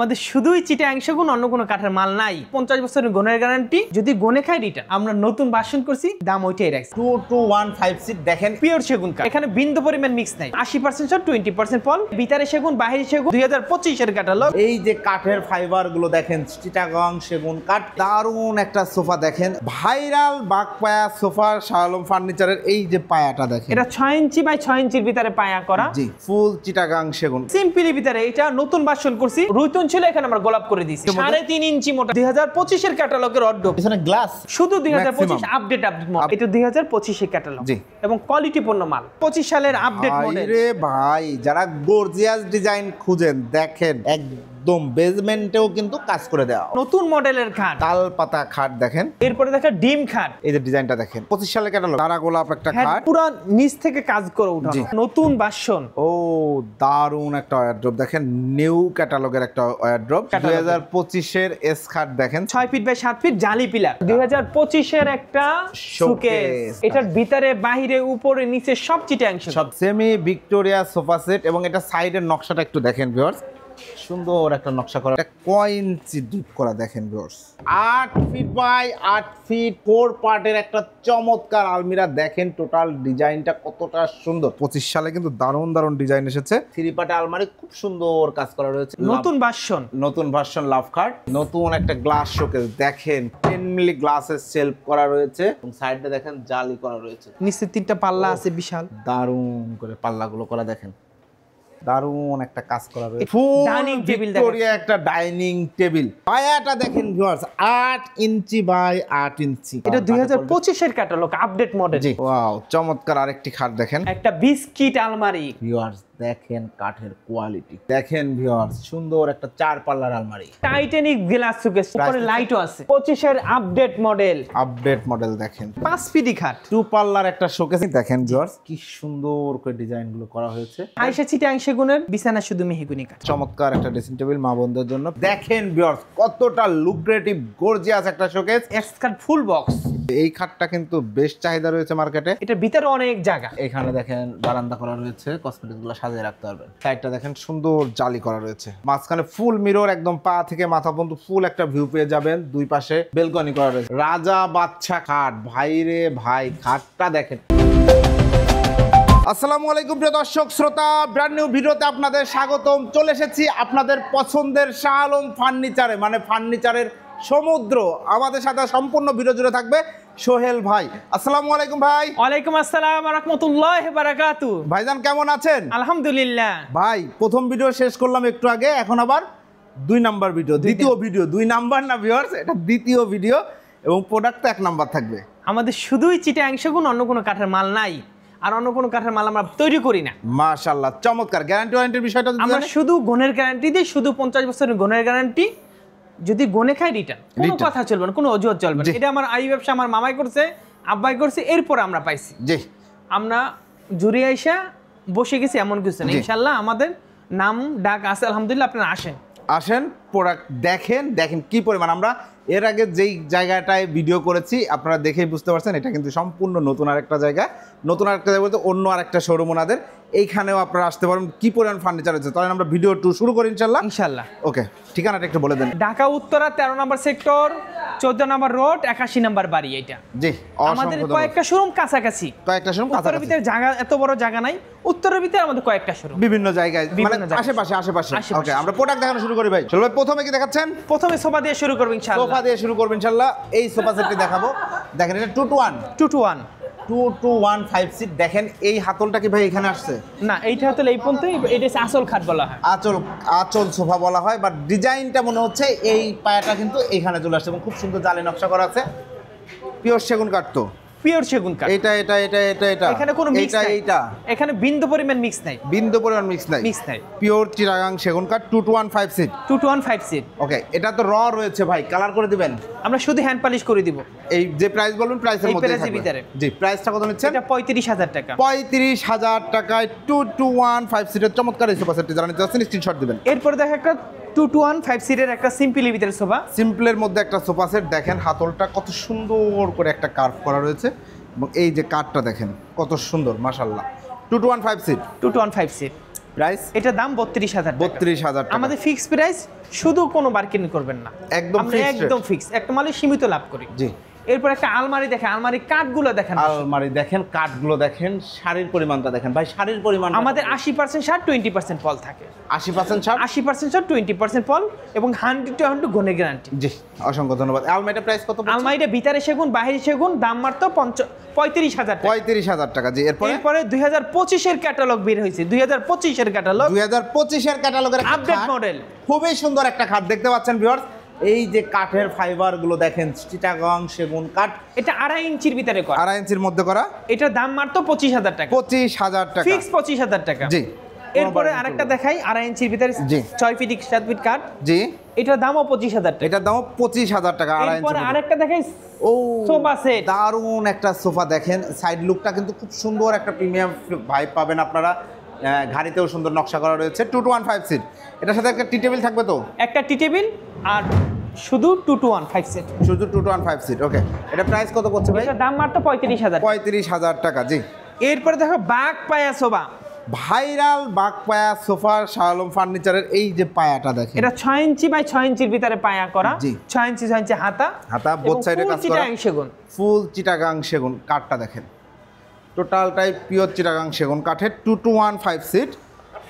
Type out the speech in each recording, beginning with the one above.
আমাদের শুধুই চিটাগাং সেগুন, অন্য কোনো কাঠের মাল নাই। 50 বছরের গুণের গ্যারান্টি, যদি গুণে খাই রিটার্ন। আমরা নতুন ভার্সন করছি, দাম ওইটাই রাখছি। 2215 সিট দেখেন, পিওর সেগুন কাঠ, এখানে বিন্দু পরিমাণ মিক্স নাই। 80% শট, 20% ফল। ভিতরে সেগুন, বাহিরে সেগুন। 2025 এর ক্যাটালগ। এই যে কাঠের ফাইবার গুলো দেখেন, চিটাগাং সেগুন কাঠ। দারুণ একটা সোফা দেখেন, ভাইরাল বাগপায়া সোফা শাহ আলম ফার্নিচারের। এই যে পায়াটা দেখেন, এটা 6 ইঞ্চি বাই 6 ইঞ্চির ভিতরে পায়া করা। জি, ফুল চিটাগাং সেগুন। সিম্পলি ভিতরে এটা নতুন ভার্সন করছি। রুইতন ছিল, এখানে আমরা গোলাপ করে দিয়েছি। 3.5 ইঞ্চি মোটা, 2025 এর ক্যাটালগের অর্ডব। এখানে গ্লাস শুধু 2025 আপডেট মডেল। এটা 2025 এর ক্যাটালগ এবং কোয়ালিটি পূর্ণ মাল। 25 সালের আপডেট মডেল। রে ভাই, যারা গর্জিয়াস ডিজাইন খুঁজেন দেখেন, একদম বেজমেন্টেও কিন্তু কাজ করে দেওয়া। নতুন মডেলের খাট, তাল পাতা খাট দেখেন। এরপরে দেখেন ডিম খাট। এই যে ডিজাইনটা দেখেন, 25 সালের ক্যাটালগ। তারা গোলাপ একটা খাট, পুরো নিচ থেকে কাজ করে উঠানো। নতুন ভার্সন। ও দারুন একটা ওয়ারড্রপ দেখেন, নিউ ক্যাটালগের একটা ওয়ারড্রপ। 2025 এর এস খাট দেখেন, 6 ফিট বাই 7 ফিট জালি পিলার। 2025 এর একটা শোকেস। এটার ভিতরে বাহিরে উপরে নিচে সব চিটাগাং সেগুন। সব সেমি ভিক্টোরিয়া সোফা সেট। এবং এটা সাইডের নকশাটা একটু দেখেন ভিউয়ার্স, সুন্দর একটা নকশা করা, একটা কয়েন্সি ডিপ করা দেখেন ভিউয়ার্স। 8 ফিট বাই 8 ফিট 4 পার্টের একটা চমৎকার আলমিরা দেখেন। টোটাল ডিজাইনটা কতটা সুন্দর। 25 সালে কিন্তু দারুণ দারুণ ডিজাইন এসেছে। 3 পার্টের আলমারি, খুব সুন্দর কাজ করা রয়েছে। নতুন ভার্সন, নতুন ভার্সন লাভ খাট। নতুন একটা গ্লাস শোকেস দেখেন, 10 মিলি গ্লাসের সেলফ করা রয়েছে এবং সাইডে দেখেন জালি করা রয়েছে। নিচে 3টা পাল্লা আছে বিশাল। দারুণ করে পাল্লাগুলো করা দেখেন, দারুণ একটা কাজ করা রয়েছে। ডাইনিং টেবিল দেখেন, ভিক্টোরিয়া একটা ডাইনিং টেবিল। পায়াটা দেখেন ভিউয়ার্স, 8 ইঞ্চি বাই 8 ইঞ্চি। এটা 2025 এর ক্যাটালগ আপডেট মডেল। জি, ওয়াও, চমৎকার আরেকটি খাট দেখেন। একটা বিস্কিট আলমারি। ভিউয়ার্স দেখেন কাঠের কোয়ালিটি দেখেন ভিউয়ার্স, সুন্দর একটা 4 পাল্লার আলমারি। টাইটানিক গ্লাস শোকেস, উপরে লাইটও আছে। 25 এর আপডেট মডেল। আপডেট মডেল দেখেন। 5 ফিটি খাট, 2 পাল্লার একটা শোকেস দেখেন ভিউয়ার্স, কি সুন্দর করে ডিজাইন গুলো করা হয়েছে। আয়শা চিটাগাং সেগুনের, বিছানা শুধু মেহগনি কাঠ। চমৎকার একটা ড্রেসিং টেবিল মা বোনদের জন্য দেখেন ভিউয়ার্স, কতটা লুক্রেটিভ গর্জিয়াস একটা শোকেস। এক্সকাট ফুল বক্স। এই খাটটা কিন্তু বেশ চাহিদা রয়েছে মার্কেটে। এটার ভিতরে অনেক জায়গা। এখানে দেখেন বারান্দা করা রয়েছে, কসমেটিক গুলো সাজিয়ে রাখতে পারবেন। সাইডটা দেখেন সুন্দর জালি করা রয়েছে, মাঝখানে ফুল মিরর, একদম পা থেকে মাথা পর্যন্ত ফুল একটা ভিউ পেয়ে যাবেন। দুই পাশে বেলকনি করা রয়েছে। রাজা বাচ্চা খাট, ভাই রে ভাই, খাটটা দেখেন। আসসালামু আলাইকুম প্রিয় দর্শক শ্রোতা, ব্র্যান্ড নিউ ভিডিওতে আপনাদের স্বাগতম। চলে এসেছি আপনাদের পছন্দের শাহ আলম ফার্নিচারে, মানে ফার্নিচারের সমুদ্র। আমাদের সাথে সম্পূর্ণ ভিডিও জুড়ে থাকবে সোহেল ভাই। আসসালামু আলাইকুম ভাই। ওয়ালাইকুম আসসালাম ওয়া রাহমাতুল্লাহি ওয়া বারাকাতুহু। ভাইজান কেমন আছেন? আলহামদুলিল্লাহ। ভাই প্রথম ভিডিও শেষ করলাম একটু আগে, এখন আবার 2 নাম্বার ভিডিও, দ্বিতীয় ভিডিও। 2 নাম্বার না ভিউয়ার্স, এটা দ্বিতীয় ভিডিও এবং প্রোডাক্ট তো 1 নাম্বার থাকবে। আমাদের শুধুই চিটাগাং সেগুন, অন্য কোনো কাঠের মাল নাই। আর অন্য কোনো কাঠের মাল আমরা তৈরি করি না। মাশাআল্লাহ, চমৎকার। গ্যারান্টি ওয়ারেন্টির বিষয়টা আমরা শুধু গুণের গ্যারান্টি দিই, শুধু 50 বছরের গুণের গ্যারান্টি। যদি গুণে খাই রিটার্ন, কোনো কথা চলবে না, কোনো অজুহাত চলবে না। এটা আমার আই ব্যবসা আমার মামাই করছে, আব্বাই করছে, এরপর আমরা পাইছি। জি, আমরা জুড়ে আইসা বসে গেছি এমন কিছু না। ইনশাআল্লাহ আমাদের নাম ডাক আছে, আলহামদুলিল্লাহ। আপনারা আসেন, প্রোডাক্ট দেখেন কি পরিমাণ। আমরা এর আগে যেই জায়গাটায় ভিডিও করেছি আপনারা দেখেই বুঝতে পারছেন, এটা কিন্তু সম্পূর্ণ নতুন আরেকটা জায়গা। নতুন আরেকটা জায়গা বলতে অন্য আরেকটা শোরুম ওনাদের। এইখানেও আপনারা আসতে পারেন। কি পরিমাণ ফার্নিচার আছে, তাহলে আমরা ভিডিও 2 শুরু করি ইনশাল্লাহ। ওকে, ঠিকানাটা একটু বলে দেন। ঢাকা উত্তরা 13 নম্বর সেক্টর, 14 নম্বর রোড, 81 নম্বর বাড়ি। এটা জি, আমাদের কয়েকটা শোরুম কাছাকাছি। উত্তরের ভিতরে জায়গা, এত বড় জায়গা নাই। উত্তরের ভিতরে আমাদের কয়েকটা শোরুম বিভিন্ন জায়গায়, মানে আশেপাশে। ওকে, আমরা প্রোডাক্ট দেখানো শুরু করি ভাই। চলো ভাই, প্রথমে কি দেখাচ্ছেন? প্রথমে সোফা দিয়ে শুরু করব ইনশাআল্লাহ। সোফা দিয়ে শুরু করব ইনশাআল্লাহ। এই সোফা সেটটি দেখাবো। দেখেন, এটা 2 to 1 5 সিট। দেখেন এই হাতলটা কি ভাই এখানে আসছে? না, এইটা হতো এই পর্যন্ত। এটা আসল খাট বলা হয়, আঁচল সোফা বলা হয়। বাট ডিজাইনটা মনে হচ্ছে এই পায়াটা কিন্তু এখানে চলে আসছে এবং খুব সুন্দর জালি নকশা করা আছে। পিওর সেগুন কাঠ তো? পিওর সেগুন কাঠ। এটা এখানে কোনো মিক্স নাই। এখানে বিন্দু পরিমাণ মিক্স নাই। মিক্স নাই। পিওর চিটাগাং সেগুন কাঠ, 2 to 1 5 seat. 2 to 1 5 seat. Okay, এটা তো র রয়েছে ভাই, কালার করে দিবেন? আমরা শুধু হ্যান্ড পলিশ করে দিব। এই যে প্রাইস বলবেন, প্রাইসের মধ্যে থাকবে। জি, প্রাইসটা কত নিচ্ছেন? এটা 35,000 টাকা। 35,000 টাকায় 2 to 1 5 সিটের চমৎকার এই সোফা সেটটি যারা নিতে চাচ্ছেন স্ক্রিনশট দিবেন। এরপর দেখা একটা 2 to 1 5 সিটের একটা সিম্পল ভিতরের সোফা। সিম্পলের মধ্যে একটা সোফা সেট দেখেন, হাতলটা কত সুন্দর করে একটা কার্ভ করা রয়েছে এবং এই যে কাঠটা দেখেন কত সুন্দর, মাশাআল্লাহ। 2 to 1 5 seat. 2 to 1 5 seat. Price এটা দাম 32,000 টাকা। 32,000 টাকা। আমাদের ফিক্স প্রাইস, শুধু কোনো বার্গেনিং করবেন না, একদম আমরা fixed একদম ফিক্স, একটা মালে সীমিত লাভ করি। জি। এরপর একটা আলমারি দেখেন, আলমারি কাঠগুলো দেখেন, আলমারি দেখেন, কাঠগুলো দেখেন, শাড়ির পরিমাণটা দেখেন ভাই, শাড়ির পরিমাণ আমাদের 80% শার্ট, 20% পল থাকে। 80% ছাড়। 80% শার্ট, 20% পল এবং 100 to 100 গুণের গ্যারান্টি। জি, অসংখ্য ধন্যবাদ। আলমারিটা প্রাইস কত পড়ছে? আলমারিটা ভিতরে সেগুন, বাইরে সেগুন, দাম মাত্র 35,000 টাকা। 35,000 টাকা। জি, এরপরে 2025 এর ক্যাটালগ বের হয়েছে, 2025 এর ক্যাটালগ, 2025 এর ক্যাটালগের আপডেট মডেল। খুবই সুন্দর একটা খাট দেখতে পাচ্ছেন ভিউয়ার্স। এই যে কাঠের ফাইবার গুলো দেখেন, চিটাগাং সেগুন কাঠ, এটা 2.5 ইঞ্চির ভিতরে করা, 2.5 ইঞ্চির মধ্যে করা। এটার দাম মাত্র 25,000 টাকা। 25,000 টাকা ফিক্স 25,000 টাকা। জি। এরপরে আরেকটা দেখাই, 2.5 ইঞ্চির ভিতরে, জি। 6 ফিট 7 ফিট কাঠ, জি, এটার দামও 25,000 টাকা। এটার দাম 25,000 টাকা। 2.5 এরপরে ইঞ্চি। আরেকটা দেখাই, ও, সোফা সেট। দারুণ একটা সোফা দেখেন, সাইড লুকটা কিন্তু খুব সুন্দর, একটা প্রিমিয়াম ভাইব পাবেন আপনারা। ঘাড়িতেও সুন্দর নকশা করা রয়েছে। 2 to 1 5 সিট। এটার সাথে একটা টি টেবিল থাকবে তো? একটা টি টেবিল আর শুধু 2 to 1 5 সেট। শুধু 2 to 1 5 সিট। ওকে, এটা প্রাইস কত পড়ছে ভাই? এটার দাম মাত্র 35,000। 35,000 টাকা। জি। এরপরে দেখো বাঘ পায়া সোফা, ভাইরাল বাগ পায়া সোফা, শালম ফার্নিচারের এই যে পায়াটা দেখেন, এটা 6 ইঞ্চি বাই 6 ইঞ্চির ভিতরে পায়া করা। জি। 6 ইঞ্চি হাতা, হাতা বোথ সাইডে কাজ করা, চিটাগাং সেগুন। ফুল চিটাগাং সেগুন কাঠটা দেখেন, টোটালটাই পিওর চিটাগাং সেগুন কাঠের। 2 to 1 5 সিট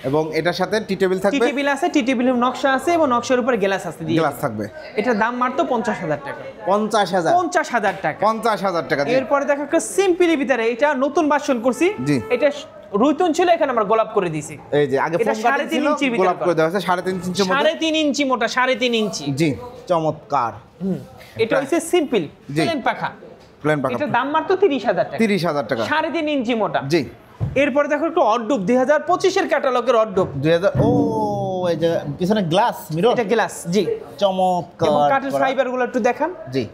এবং এটার সাথে টি টেবিল টি থাকবে, টেবিল আছে, টি টেবিলের নকশা আছে এবং নকশার উপরে গ্লাস আছে দিয়ে। গ্লাস থাকবে। এটার দাম মাত্র 50,000 টাকা। 50,000। 50,000 টাকা। 50,000 টাকা। জি। এরপরে দেখো একটা সিম্পলি ভিতরে, এটা নতুন ভার্সন করছি। জি। এটা রুইতন ছিল, এখানে আমরা গোলাপ করে দিয়েছি। এই যে আগে এটা ফোম কাটিং 3.5 ছিল, ইঞ্চির ভিতরে গোলাপ করে দেওয়া হয়েছে 3.5 ইঞ্চির মধ্যে। 3.5 ইঞ্চি মোটা, 3.5 ইঞ্চি। জি, চমৎকার। এটা হচ্ছে সিম্পল জি। প্লেন পাখা। প্লেন পাকা। এটার দাম মাত্র 30,000 টাকা। 30,000 টাকা। 3.5 ইঞ্চি মোটা। জি। এরপরে দেখো একটু অড্ডুপ, 2025 এর ক্যাটালগের অড্ডুপ। 2000। ও, এই যে পিছনে গ্লাস মিরর, এটা গ্লাস। জি। চমৎকার এবং কাঠের করা। ফাইবার গুলো একটু দেখান। জি,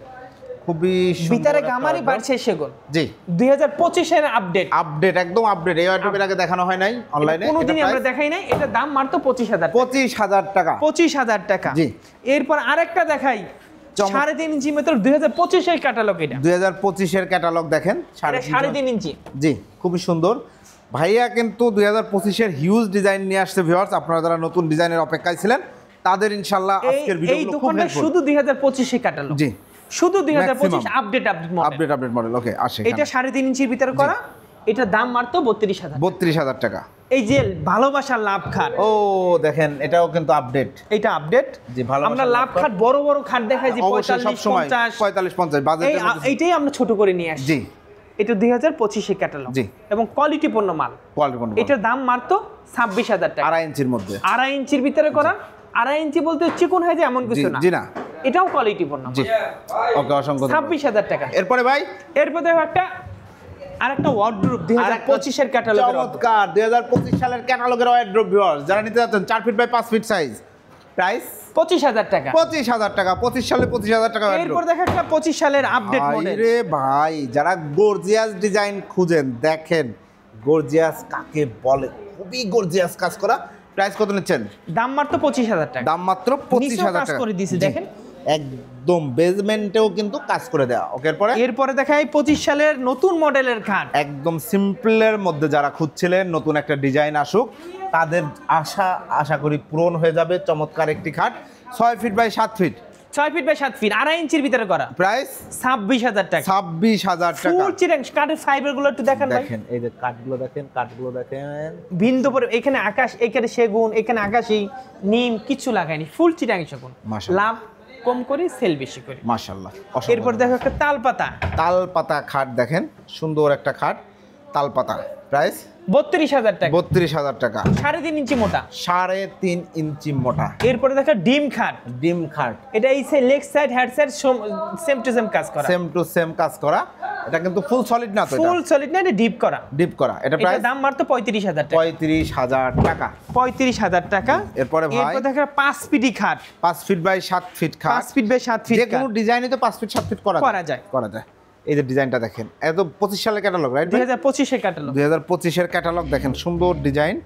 খুবই সুন্দর ভিতরে একটা গামারি wardrobe। বাড়ছে সেগুন। জি। 2025 এর আপডেট। আপডেট, একদম আপডেট। এই ওয়ার্ডরোবের আগে দেখানো হয় নাই অনলাইনে। কোনোদিনই আমরা দেখাই নাই। এটা দাম মাত্র 25,000। 25,000 টাকা। 25,000 টাকা। জি। এরপর আরেকটা দেখাই, 3.5 ইঞ্চি মাত্র 2025 এর ক্যাটালগ। এটা 2025 এর ক্যাটালগ দেখেন, 3.5 ইঞ্চি। জি, খুবই সুন্দর। ভাইয়া কিন্তু 2025 এর হিউজ ডিজাইন নিয়ে আসছে ভিউয়ার্স। আপনারা যারা নতুন ডিজাইনের অপেক্ষায় ছিলেন তাদের ইনশাআল্লাহ আজকের এই ভিডিওগুলো খুব দোকানটা হেল্পফুল। শুধু 2025 এর ক্যাটালগ। জি, শুধু 2025 Maximum। Update model. Update model. Okay, আসে এটা 3.5 ইঞ্চির ভিতরে করা। এটার দাম মাত্র 32,000। 32,000 টাকা। এই যে ভালোবাসার লাভ খাট, ও দেখেন, এটাও কিন্তু আপডেট। এটা আপডেট। জি, ভালোবাসার আমরা লাভ লাভ খাট। খাট বড় বড় খাট দেখাই যে অবশ্যই 45 সব সময় 50। 45-50 বাজেটের মধ্যে। এইটাই আমরা ছোট করে নিয়ে আসছি। জি। এটা 2025 এর ক্যাটালগ। জি। এবং কোয়ালিটি পূর্ণ মাল। কোয়ালিটি কোন? এটার দাম মাত্র 26,000 টাকা। 2.5 ইঞ্চির মধ্যে। 2.5 ইঞ্চির ভিতরে করা। 2.5 ইঞ্চি বলতে চিকন হয়ে যায় এমন কিছু না। জি না। এটাও কোয়ালিটি পূর্ণ জি। মাল। ওকে, অসংখ্য ধন্যবাদ। 26,000 টাকা। এরপরে ভাই এরপর দেখো আরেকটা ওয়ার্ডরোব 2025 এর ক্যাটালগ। চমৎকার 2025 সালের ক্যাটালগের ওয়ার্ডরোব ভিউয়ার্স, যারা নিতে যাচ্ছেন 4 feet by 5 feet size, price 25,000 টাকা। 25,000 টাকা। 25 সালে 25,000 টাকা এরপর ওয়ার্ডরোব। দেখো একটা 25 সালের আপডেট মডেল। রে ভাই, যারা গর্জিয়াস ডিজাইন খুঁজেন, দেখেন গর্জিয়াস কাকে বলে, খুবই গর্জিয়াস কাজ করা। প্রাইস কত নিচ্ছেন? দাম মাত্র 25,000 টাকা। দাম মাত্র 25,000 কাজ টাকা করে দিয়েছি, জি, দেখেন। একদম বেজমেন্টেও কিন্তু কাজ করে দেওয়া। ওকে, এরপরে দেখাই 25 সালের নতুন মডেলের খাট। একদম সিম্পলের মধ্যে যারা খুঁজছিলেন নতুন একটা ডিজাইন আসুক, তাদের আশা করি পূরণ হয়ে যাবে। চমৎকার একটি খাট, 6 feet by 7 feet, 6 feet by 7 feet, 2.5 ইঞ্চির ভিতরে করা। প্রাইস 26,000 টাকা। 26,000 টাকা। ফুল চিরাং কাঠের ফাইবার গুলো একটু দেখেন ভাই। দেখেন, এই যে কাঠগুলো দেখেন, কাঠগুলো দেখেন, বিন্দু পরে এখানে আকাশ, এখানে সেগুন, এখানে আকাশী, নিম কিছু লাগায়নি, ফুল চিরাং সেগুন। মাশাআল্লাহ। লাভ কম করি, সেল বেশি করি। মাশাআল্লাহ। এরপর দেখো একটা তালপাতা। তালপাতা খাট দেখেন, সুন্দর একটা খাট, তালপাতা। প্রাইস 32,000 টাকা। 32,000 টাকা। 3.5 ইঞ্চি মোটা। 3.5 ইঞ্চি মোটা। এরপরে দেখো ডিম খাট। ডিম খাট, এটা এই leg side head side same to same কাজ করা। সেম টু সেম কাজ করা। এটা কিন্তু ফুল সলিড না তো, এটা ফুল সলিড না, এটা ডিপ করা। ডিপ করা। এটা এটা প্রাইস দাম মাত্র 35,000 টাকা। 35,000 টাকা। 35,000 টাকা। এরপরে ভাই, এরপর দেখো 5 ফিটি খাট। 5 ফিট বাই 7 ফিট খাট। 5 ফিট বাই 7 ফিট যে কোনো ডিজাইনে তো 5 ফিট 7 ফিট করা যায়। করা যায়। এই যে ডিজাইনটা দেখেন, এত 25 সালের ক্যাটালগ, রাইট? 2025 এর ক্যাটালগ। 2025 এর ক্যাটালগ দেখেন, সুন্দর ডিজাইন।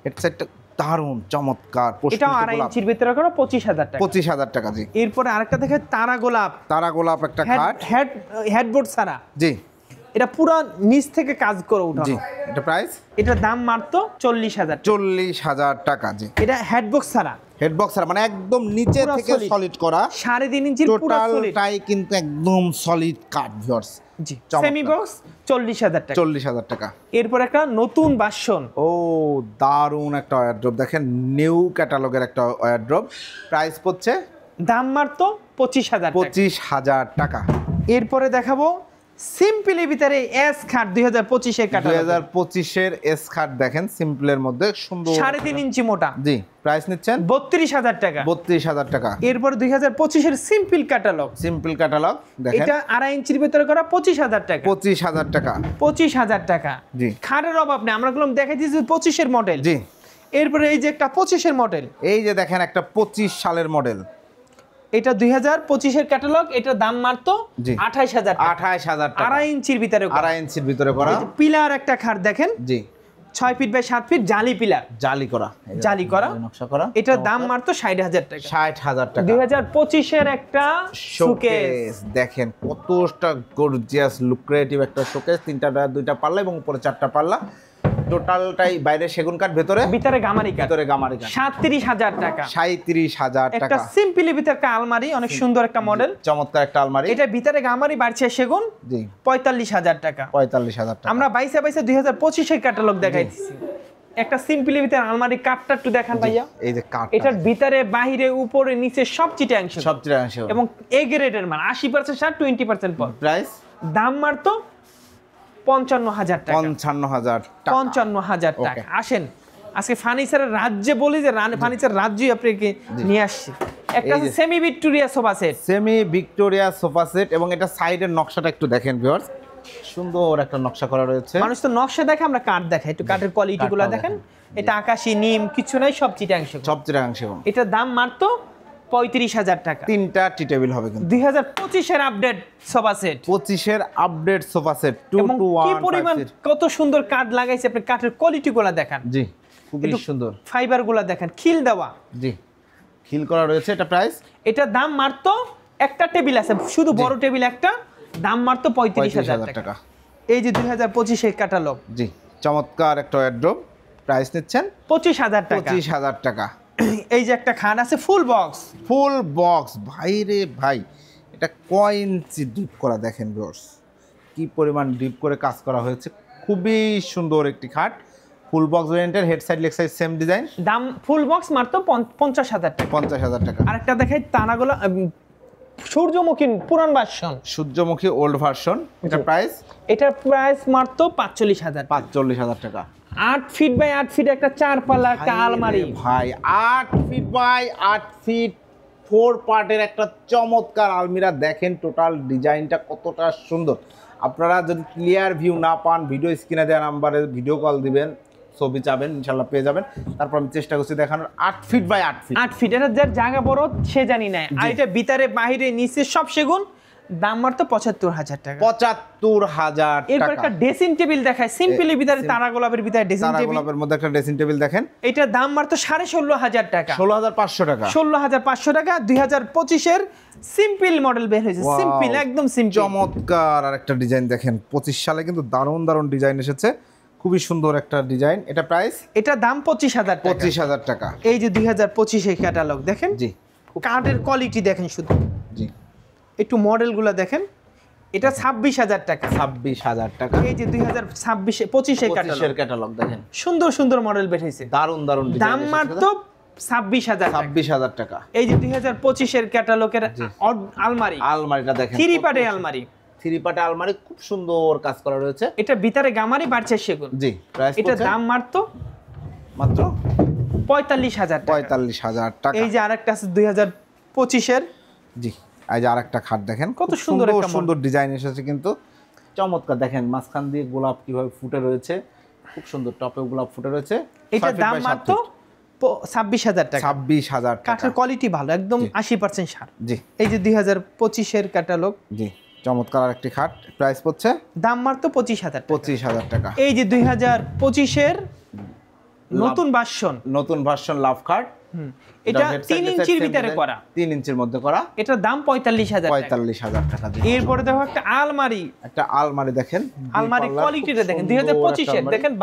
এটা সেটটা দারুণ চমৎকার। এটাও 2.5 ইঞ্চির ভিতরে করা, 25,000 টাকা। 25,000 টাকা। জি। এরপরে আরেকটা দেখে তারা গোলাপ। তারা গোলাপ একটা খাট। হেডবোর্ড ছাড়া। জি। এটা পুরো নিচ থেকে কাজ করে জি উঠানো। এটা প্রাইস, এটার দাম মাত্র 40,000। 40,000 টাকা। জি এটা হেডবক্স ছাড়া, হেডবক্স আর মানে একদম নিচে পুরা থেকে solid। সলিড করা, 3.5 ইঞ্চির পুরো সলিড। টোটালটাই কিন্তু একদম সলিড কাট ভিউয়ার্স। জি চমৎকার। সেমি বক্স 40,000 টাকা। 40,000 টাকা। এরপর একটা নতুন ভার্সন, ও দারুণ একটা ওয়্যারড্রপ দেখেন, নিউ ক্যাটালগের একটা ওয়্যারড্রপ। প্রাইস পড়ছে দাম মাত্র 25,000 টাকা। 25,000 টাকা। এরপরে দেখাবো সিম্পলের ভিতরে এস খাট 2025 এর কাটা 2025 এস খাট দেখেন, সিম্পলের মধ্যে সুন্দর 3.5 ইঞ্চি মোটা। জি প্রাইস নিচ্ছেন 32,000 টাকা। 32,000 টাকা। এরপর 2025 এর সিম্পল ক্যাটালগ, সিম্পল ক্যাটালগ দেখেন, এটা 2.5 ইঞ্চির ভিতরে করা 25,000 টাকা। 25,000 টাকা। 25,000 টাকা। জি খাটের অভাব নেই, আমরা গুলো দেখাই দিয়েছি 25 এর মডেল। জি এরপরে এই যে একটা 25 এর মডেল, এই যে দেখেন একটা 25 সালের মডেল, এটা 2025 এর ক্যাটালগ, এটার দাম মাত্র জি 28,000 টাকা। 28,000 টাকা। 2.5 ইঞ্চির ভিতরে করা। 2.5 ইঞ্চির ভিতরে করা। এই যে পিলার একটা খাট দেখেন, জি 6 ফিট বাই 7 ফিট জালি পিলার, জালি করা, এই যে জালি করা, নকশা করা। এটার দাম মাত্র 60,000 টাকা। 60,000 টাকা। 2025 এর একটা শোকেস, শোকেস দেখেন কতটা গর্জিয়াস লুক্রেটিভ একটা শোকেস, 3টা 2টা পাল্লা এবং উপরে 4টা পাল্লা, টোটালটাই বাইরে সেগুন কাঠ, ভিতরে গামারি কাঠ, ভেতরে গামারি কাঠ। 37,000 টাকা। 37,000 একটা টাকা। সিম্পলি ভিতরে একটা আলমারি, অনেক সুন্দর একটা মডেল, চমৎকার একটা আলমারি। এটা ভিতরে গামারি বাড়ছে সেগুন, জি 45,000 টাকা। 45,000 টাকা। আমরা 22 2025 এর ক্যাটালগ দেখাইতেছি। একটা সিম্পলি ভিতরে আলমারি কাঠটা একটু দেখান ভাইয়া। এই যে কাঠ, এটার ভিতরে বাহিরে উপরে নিচে সব চিটাংশ, সব চিটাংশ এবং এ গ্রেডের মাল, 80% ছাড় 20% পর। প্রাইস দাম মাত্র 55,000 টাকা। 55,000 টাকা। 55,000 টাকা। আসেন আজকে ফার্নিচারের রাজ্যে বলি যে ফার্নিচার রাজ্যই আপনাকে নিয়ে আসছি। একটা এই যে semi Victoria sofa set, semi Victoria sofa set, এবং এটা সাইডের নকশাটা একটু দেখেন ভিউয়ার্স, সুন্দর একটা নকশা করা রয়েছে। মানুষ তো নকশা দেখে, আমরা কাঠ দেখাই, একটু কাঠের কোয়ালিটি গুলো দেখেন। এটা আকাশি নিম কিছু নাই, সব চিটাংশ। সব চিটাংশ। এবং এটার দাম মাত্র 35,000 টাকা। 3টা টি টেবিল হবে কিন্তু। 2025 এর আপডেট সোফা সেট, 25 এর আপডেট সোফা সেট, 2 এবং to 1 কি পরিমাণ কত সুন্দর কাঠ লাগাইছে, আপনি কাঠের কোয়ালিটি গুলো দেখেন। জি খুবই একটু সুন্দর। ফাইবার গুলো দেখেন, খিল দেওয়া। জি খিল করা রয়েছে। এটা প্রাইস, এটার দাম মাত্র, একটা টেবিল আছে শুধু বড় টেবিল একটা, দাম মাত্র 35,000 টাকা। টাকা। এই যে 2025 এর ক্যাটালগ, জি চমৎকার একটা ওয়্যারড্রপ। প্রাইস নিচ্ছেন 25,000 টাকা। 25,000 টাকা। এই যে একটা খাট আছে ফুল বক্স, ফুল বক্স, ভাই রে ভাই, এটা কয় ইঞ্চি ডিপ করা দেখেন ভিউয়ার্স, কি পরিমাণ ডিপ করে কাজ করা হয়েছে। খুবই সুন্দর একটি খাট, ফুল বক্স ভেরিয়েন্টের, head side leg side same design. দাম ফুল বক্স মাত্র 50,000 টাকা। 50,000 টাকা। আরেকটা দেখাই তানাগুলো, সূর্যমুখী পুরান ভার্সন, সূর্যমুখী ওল্ড ভার্সন। এটা প্রাইস, এটার প্রাইস মাত্র 45,000 টাকা। 45,000 টাকা। 8 ফিট বাই 8 ফিট একটা 4 পাল্লা একটা ভাই রে আলমারি, ভাই 8 ফিট বাই 8 ফিট 4 পার্টের একটা চমৎকার আলমিরা দেখেন, টোটাল ডিজাইনটা কতটা সুন্দর। আপনারা যদি ক্লিয়ার ভিউ না পান, ভিডিও স্ক্রিনে দেওয়া নাম্বারে ভিডিও কল দিবেন, ছবি চাবেন, ইনশাল্লাহ পেয়ে যাবেন। তারপর আমি চেষ্টা করছি দেখানোর। 8 ফিট বাই 8 ফিট, 8 ফিট, এটা যার জায়গা বড় সে জানি না। আর এটা ভিতরে বাহিরে নিচে সব সেগুন, দাম মাত্র 75,000 টাকা। 75,000 এরপর টাকা। একটা ড্রেসিং টেবিল দেখায়, সিম্পলি ভিতরে তারা গোলাপের ভিতরে ড্রেসিং তারা টেবিল, গোলাপের মধ্যে একটা ড্রেসিং টেবিল দেখেন, এটার দাম মাত্র 16,500 টাকা। 16,500 টাকা। 16,500 টাকা। 2025 এর সিম্পল মডেল বের হয়েছে, Wow, সিম্পল একদম সিম্পল। চমৎকার আর একটা ডিজাইন দেখেন, 25 সালে কিন্তু দারুণ দারুণ ডিজাইন এসেছে, খুবই সুন্দর একটা ডিজাইন। এটা প্রাইস, এটা দাম 25,000 টাকা। 25,000 টাকা। এই যে 2025 এর ক্যাটালগ দেখেন, জি কাঠের কোয়ালিটি দেখেন শুধু, জি একটু মডেলগুলো দেখেন। এটা 26,000 টাকা। 26,000 টাকা। এই যে 2025 এর 25 এর ক্যাটালগ দেখেন, সুন্দর সুন্দর মডেল বের হয়েছে, দারুণ দারুণ দাম ডিজাইন মাত্র 26,000 টাকা। 26,000 টাকা। এই যে 2025 এর ক্যাটালগের আলমারি, আলমারিটা দেখেন, 3 পার্টের আলমারি, 3 পার্টের আলমারি, খুব সুন্দর কাজ করা রয়েছে। এটা ভিতরে গামারি বাড়ছে সেগুন। জি প্রাইস, এটা দাম মাত্র মাত্র 45,000 টাকা। 45,000 টাকা। এই যে আরেকটা আছে 2025 এর, জি এই যে আরেকটা খাট দেখেন, কত খুব সুন্দর একটা সুন্দর ডিজাইন এসেছে কিন্তু, চমৎকার। দেখেন মাঝখান দিয়ে গোলাপ কিভাবে ফুটে রয়েছে, খুব সুন্দর, টপে গোলাপ ফুটে রয়েছে। এটার দাম মাত্র 26,000 টাকা। 26,000 টাকা। কাঠের কোয়ালিটি ভালো, একদম 80% সার। জি এই যে 2025 এর ক্যাটালগ, জি চমৎকার আরেকটি খাট। প্রাইস পড়ছে দাম মাত্র 25,000 টাকা। 25,000 টাকা। এই যে 2025 এর নতুন ভার্সন, নতুন ভার্সন লাভ খাট, এটা 3 ইঞ্চির ভিতরে করা, 3 ইঞ্চির মধ্যে করা, এটার দাম 45,000 টাকা। 45,000 টাকা। এরপরে দেখো একটা আলমারি, দেখেন, আলমারি কোয়ালিটিটা দেখেন 2025 এর দেখেন,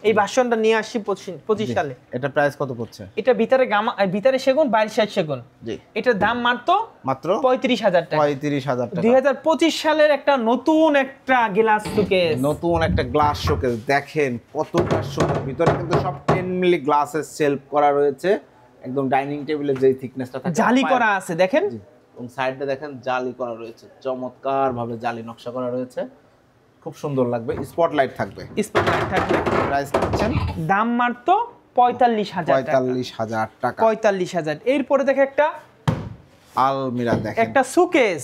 এই ভার্সনটা নিয়ে আসছি 25 সালে। এটা প্রাইস কত পড়ছে? এটা ভিতরে সেগুন, বাইরে সাইড সেগুন। জি, এটার দাম মাত্র 35,000 টাকা। 35,000 টাকা। 2025 সালের একটা নতুন একটা গ্লাস শোকেস, নতুন একটা গ্লাস শোকেস দেখেন কতটা সুন্দর। ভিতরে কিন্তু সব 10 মিলি গ্লাসের সেলফ করা রয়েছে, একদম ডাইনিং টেবিলের যে থিকনেসটা থাকে জালি করা আছে দেখেন। এবং সাইডে দেখেন জালি করা রয়েছে, চমৎকার ভাবে জালি নকশা করা রয়েছে, খুব সুন্দর লাগবে। স্পটলাইট থাকবে, প্রাইস পাচ্ছেন দাম মাত্র 45,000 টাকা। 45,000 টাকা। 45,000। এরপরে দেখে একটা আলমিরা দেখেন, একটা শোকেস,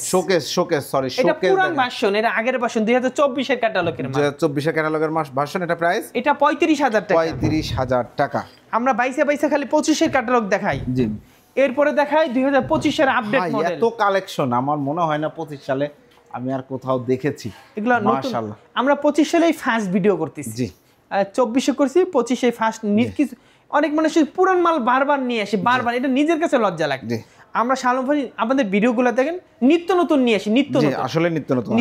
সরি এটা পুরান ভার্সন, এটা আগের ভার্সন 2024 এর ক্যাটালগের মাল, 2024 এর ক্যাটালগের ভার্সন। এটা প্রাইস এটা 35,000 টাকা। 35,000 টাকা। আমরা 22 খালি 25 এর ক্যাটালগ দেখাই। জি, এরপরে দেখাই 2025 এর আপডেট মডেল। এত কালেকশন আমার মনে হয় না 25 সালে আমি আর কোথাও দেখেছি। এগুলো নতুন, মাশাআল্লাহ। আমরা 25 সালেই ফার্স্ট ভিডিও করতেছি। জি, 24 এ করছি, 25 এ ফার্স্ট। অনেক মানুষ পুরান মাল বারবার নিয়ে আসে, বারবার, এটা নিজের কাছে লজ্জা লাগে। জি, আমরা শালম ভাই আমাদের ভিডিওগুলো দেখেন, নিত্য নতুন নিয়ে আসি, নিত্য নতুন, আসলে নিত্য নতুন।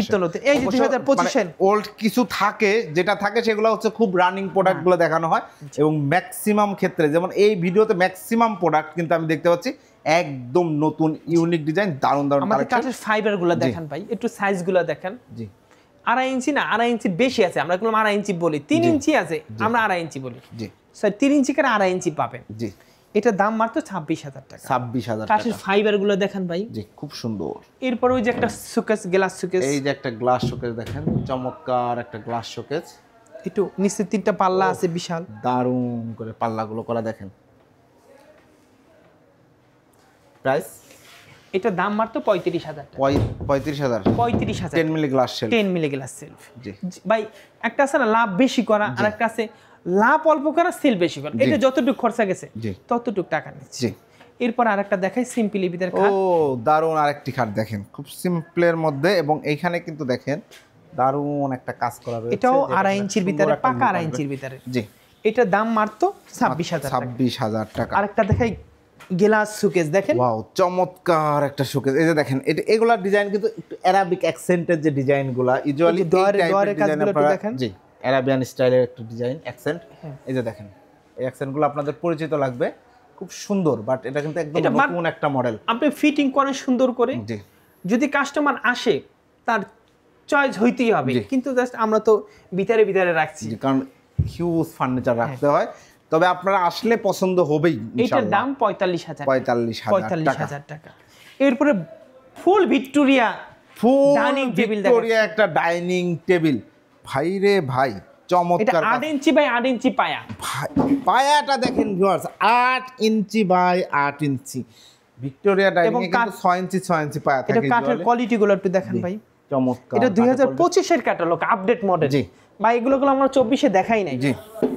এই যে 2025 এর ওল্ড কিছু থাকে, যেটা থাকে সেগুলো হচ্ছে খুব রানিং প্রোডাক্টগুলো দেখানো হয়, এবং ম্যাক্সিমাম ক্ষেত্রে যেমন এই ভিডিওতে ম্যাক্সিমাম প্রোডাক্ট কিন্তু আমি দেখতে পাচ্ছি একদম নতুন ইউনিক ডিজাইন, দারুণ আমাদের কাঠের ফাইবার গুলো দেখেন ভাই, একটু সাইজ গুলো দেখেন। জি, 2.5 ইঞ্চি না, 2.5 ইঞ্চি বেশি আছে, আমরা কোনো 2.5 ইঞ্চি বলি, 3 ইঞ্চি আছে, আমরা 2.5 ইঞ্চি বলি। জি স্যার, 3 ইঞ্চি করে 2.5 ইঞ্চি পাবেন। জি, এটার দাম মাত্র 26,000 টাকা। 26,000 টাকা। কাঠের ফাইবার গুলো দেখেন ভাই। জি, খুব সুন্দর। এরপর ওই যে একটা শোকেস, গ্লাস শোকেস, এই যে একটা গ্লাস শোকেস দেখেন, চমৎকার একটা গ্লাস শোকেস, একটু নিচে 3টা পাল্লা আছে, বিশাল দারুণ করে পাল্লাগুলো করা দেখেন। প্রাইস এটার দাম মাত্র 35,000 টাকা। 35,000। 35,000 10 milli glass shelf, 10 milli glass shelf. জি ভাই, একটা আছে না লাভ বেশি করা, আর একটা আছে লাভ অল্প করা, সেল বেশি করা। এটা যতটুকু খরচা গেছে ততটুকু টাকা নিচ্ছে। জি, এরপর আরেকটা দেখাই, সিম্পলি ভিতরে ও দারুণ আরেকটি খাট দেখেন, খুব সিম্পলের মধ্যে, এবং এইখানে কিন্তু দেখেন দারুণ একটা কাজ করা রয়েছে। এটাও 2.5 ইঞ্চির ভিতরে, পাকা 2.5 ইঞ্চির ভিতরে। জি, এটার দাম মাত্র 26,000 টাকা। 26,000 টাকা। আরেকটা দেখাই, গ্লাস শোকেস দেখেন। ওয়াও, চমৎকার একটা শোকেস। এই যে দেখেন, এগুলা ডিজাইন কিন্তু একটু অ্যারাবিক অ্যাকসেন্টের যে ডিজাইনগুলা, ইউজুয়ালি এই টাইপের ডিজাইন আপনারা দেখেন। জি, অ্যারাবিয়ান স্টাইলের একটা ডিজাইন অ্যাকসেন্ট। এই যে দেখেন, এই অ্যাকসেন্টগুলো আপনাদের পরিচিত লাগবে, খুব সুন্দর, বাট এটা কিন্তু একদম নতুন একটা মডেল। আপনি ফিটিং করেন সুন্দর করে। জি, যদি কাস্টমার আসে তার চয়েস হইতেই হবে, কিন্তু জাস্ট আমরা তো ভিতরে রাখছি, কারণ হিউজ ফার্নিচার রাখতে হয়। তবে আপনারা আসলে পছন্দ হবেই ইনশাআল্লাহ। এটার দাম 45,000 টাকা। এরপরে ফুল ভিক্টোরিয়া ডাইনিং টেবিল, ভিক্টোরিয়া একটা ডাইনিং টেবিল, ভাই রে ভাই, চমৎকার। 8 ইঞ্চি বাই 8 ইঞ্চি পায়া, পায়াটা দেখেন viewers, 8 inch by 8 inch. Victoria dining এ কিন্তু 6 ইঞ্চি 6 ইঞ্চি পায়া থাকে। এটা কাঠের কোয়ালিটি গুলো একটু দেখেন ভাই, চমৎকার। এটা 2025 এর ক্যাটালগ, আপডেট মডেল। জি ভাই, এগুলো আমরা 24 এ দেখাই নাই। জি,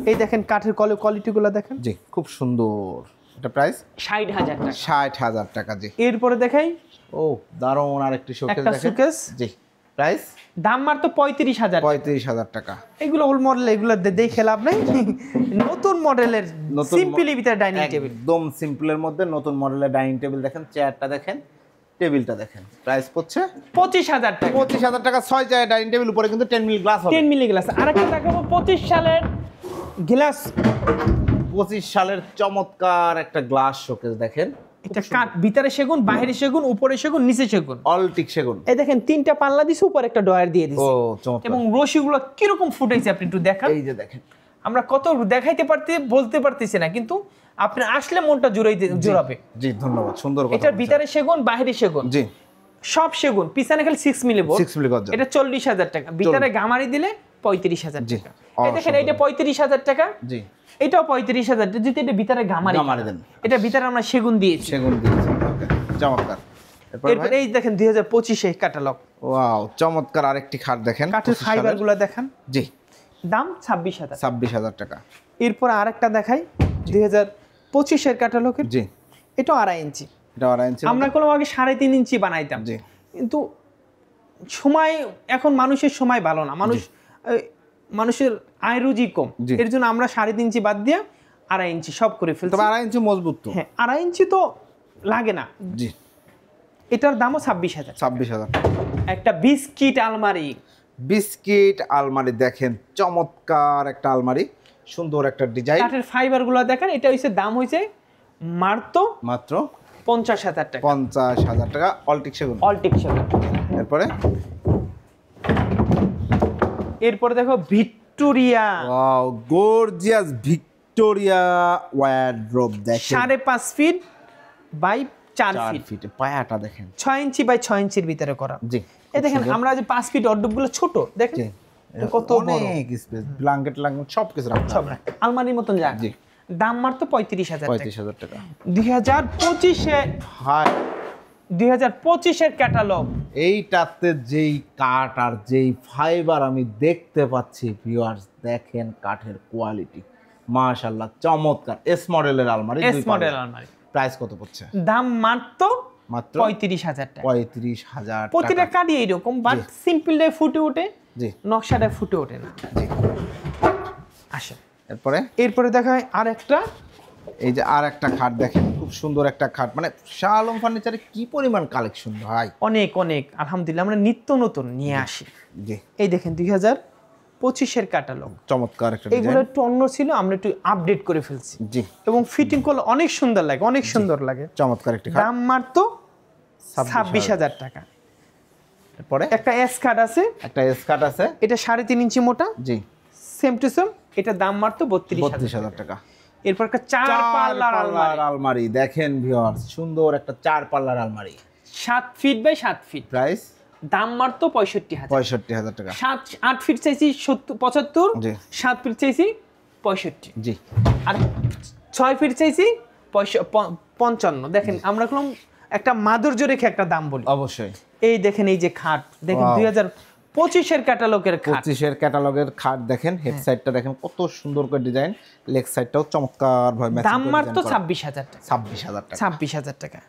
এই দেখেন কাঠের কোয়ালিটি গুলো দেখেন। জি, খুব সুন্দর। এটা প্রাইস 60,000 টাকা। 60,000 টাকা। জি, এরপরে দেখাই, ও দারুণ আরেকটি শোকেস একটা দেখেন। শোকেস, জি, প্রাইস দাম মাত্র 35,000। 35,000 টাকা। এগুলো ওল্ড মডেল, এগুলো দেখে লাভ নাই। নতুন মডেলের সিম্পলি ভিতরে ডাইনিং টেবিল, একদম সিম্পলের মধ্যে নতুন মডেলের ডাইনিং টেবিল দেখেন, চেয়ারটা দেখেন, টেবিলটা দেখেন। প্রাইস পড়ছে 25,000 টাকা। 25,000 টাকা। 6 চেয়ার ডাইনিং টেবিল, উপরে কিন্তু 10 মিলি গ্লাস হবে। 10 মিলি গ্লাস। আরেকটা দেখাবো 25 সালের গ্লাস, 25 সালের চমৎকার একটা গ্লাস শোকেস দেখেন। এটা কাঠ, ভিতরে সেগুন, বাইরে সেগুন, উপরে সেগুন, নিচে সেগুন, অল টিক সেগুন। এই দেখেন 3টা পাল্লা দিছে, উপরে একটা ডয়ার দিয়ে ও দিছে, চমৎকার। এবং রশিগুলো কিরকম ফুটাইছে আপনি একটু দেখান। এই যে দেখেন, আমরা কত দেখাইতে বলতে পারতেছি না, কিন্তু আপনি আসলে মনটা জোড়াবে। জি, ধন্যবাদ, সুন্দর কথা। এটার ভিতরে সেগুন, বাইরে সেগুন, জি, সব সেগুন, পিছনে খালি 6 মিলি বোর্ড। 6 মিলি গজ। এটা 40,000 টাকা। ভিতরে গামারি দিলে 35,000 জি, টাকা। এই দেখেন, এইটা 35,000 টাকা। জি, এটাও 35,000 টাকা। যদি এটা ভিতরে গামারি দেন, এটা ভিতরে আমরা সেগুন দিয়েছি। সেগুন দিয়েছি। চমৎকার। এরপর এই দেখেন 2025 এর ক্যাটালগ। ওয়াও, চমৎকার আরেকটি খাট দেখেন, কাঠের ফাইবার গুলো দেখেন। জি, দাম 26,000। 26,000 টাকা। এরপর আরেকটা দেখাই 2025 এর ক্যাটালগের। জি, এটা 2.5 ইঞ্চি। এটা 2.5 ইঞ্চি। আমরা কোনো আগে 3.5 ইঞ্চি বানাইতাম। জি, কিন্তু সময়, এখন মানুষের সময় ভালো না, মানুষের আয় রুজি কম, এর জন্য আমরা 3.5 ইঞ্চি বাদ দিয়ে 2.5 ইঞ্চি সব করে ফেলছি। তবে 2.5 ইঞ্চি মজবুত তো। হ্যাঁ 2.5 ইঞ্চি তো লাগে না। জি, এটার দামও 26,000। 26,000। একটা বিস্কিট আলমারি, বিস্কিট আলমারি দেখেন, চমৎকার একটা আলমারি, সুন্দর একটা ডিজাইন। কাঠের ফাইবার গুলো দেখেন, এটা হইছে দাম হইছে মাত্র 50,000 টাকা। 50,000 টাকা, অল্টিক সেগুন। অল্টিক সেগুন। এরপরে দেখো Victoria, wow, gorgeous Victoria wardrobe দেখেন, 5.5 ফিট বাই 4 ফিট। পায়াটা দেখেন, 6 ইঞ্চি বাই 6 ইঞ্চির ভিতরে করা। জি, এই দেখেন আমরা যে 5 ফিট ওয়ারড্রোব গুলো ছোট দেখেন, কত বড়, অনেক স্পেস, ব্ল্যাঙ্কেট সব কিছু রাখতে সব হবে। আলমারির মতন জায়গা। জি, দাম মাত্র 35,000 টাকা। 35,000 টাকা। 2025 এর ক্যাটালগ। এইটাতে যেই কাঠ আর যেই ফাইবার আমি দেখতে পাচ্ছি ভিউয়ার্স, দেখেন কাঠের কোয়ালিটি মাশাআল্লাহ, চমৎকার। এস মডেলের আলমারি, এস মডেল আলমারি। প্রাইস কত পড়ছে? দাম মাত্র 35,000 টাকা। 35,000 প্রতিটা টাকা। কাঠই এইরকম, বাট সিম্পলটাই ফুটে ওঠে, জি, নকশাটা ফুটে ওঠে না। জি। আসে এরপরে দেখায় আরেকটা, এই যে আর একটা খাট দেখেন, খুব সুন্দর একটা খাট, মানে শাহ আলম ফার্নিচারে কি পরিমাণ কালেকশন ভাই, অনেক অনেক আলহামদুলিল্লাহ আমরা নিত্য নতুন নিয়ে আসি। জি, এই দেখেন 2025 এর ক্যাটালগ। চমৎকার একটা এগুলো ডিজাইন। একটু অন্য ছিল, আমরা একটু আপডেট করে ফেলছি। জি, এবং ফিটিং করলে অনেক সুন্দর লাগে, অনেক সুন্দর লাগে। চমৎকার একটা খাট। দাম মাত্র 26,000 টাকা। এরপরে একটা এস কাট আছে, একটা এস কাট আছে, এটা 3.5 ইঞ্চি মোটা, জি, সেম টু সেম। এটা দাম মাত্র 32,000 টাকা। এরপর একটা 4 পাল্লার আলমারি দেখেন ভিউয়ার্স, সুন্দর একটা 4 পাল্লার আলমারি, 7 ফিট বাই 7 ফিট। প্রাইস দাম মাত্র 65,000 টাকা। 8 ফিট চাইছি 75, জি, 7 ফিট চাইছি 65, জি, আর 6 ফিট চাইছি 55। দেখেন আমরা কোনো একটা মাধুর্য রেখে একটা দাম বলি। অবশ্যই। এই দেখেন এই যে খাট দেখেন, 2025 এর ক্যাটালগের খাট। 25 এর ক্যাটালগের খাট দেখেন, হেড সাইডটা দেখেন কত সুন্দর করে ডিজাইন, লেগ সাইডটাও চমৎকার ভাবে ম্যাচিং করে। দাম মাত্র 26,000 টাকা। 26,000 টাকা। 26,000 টাকা।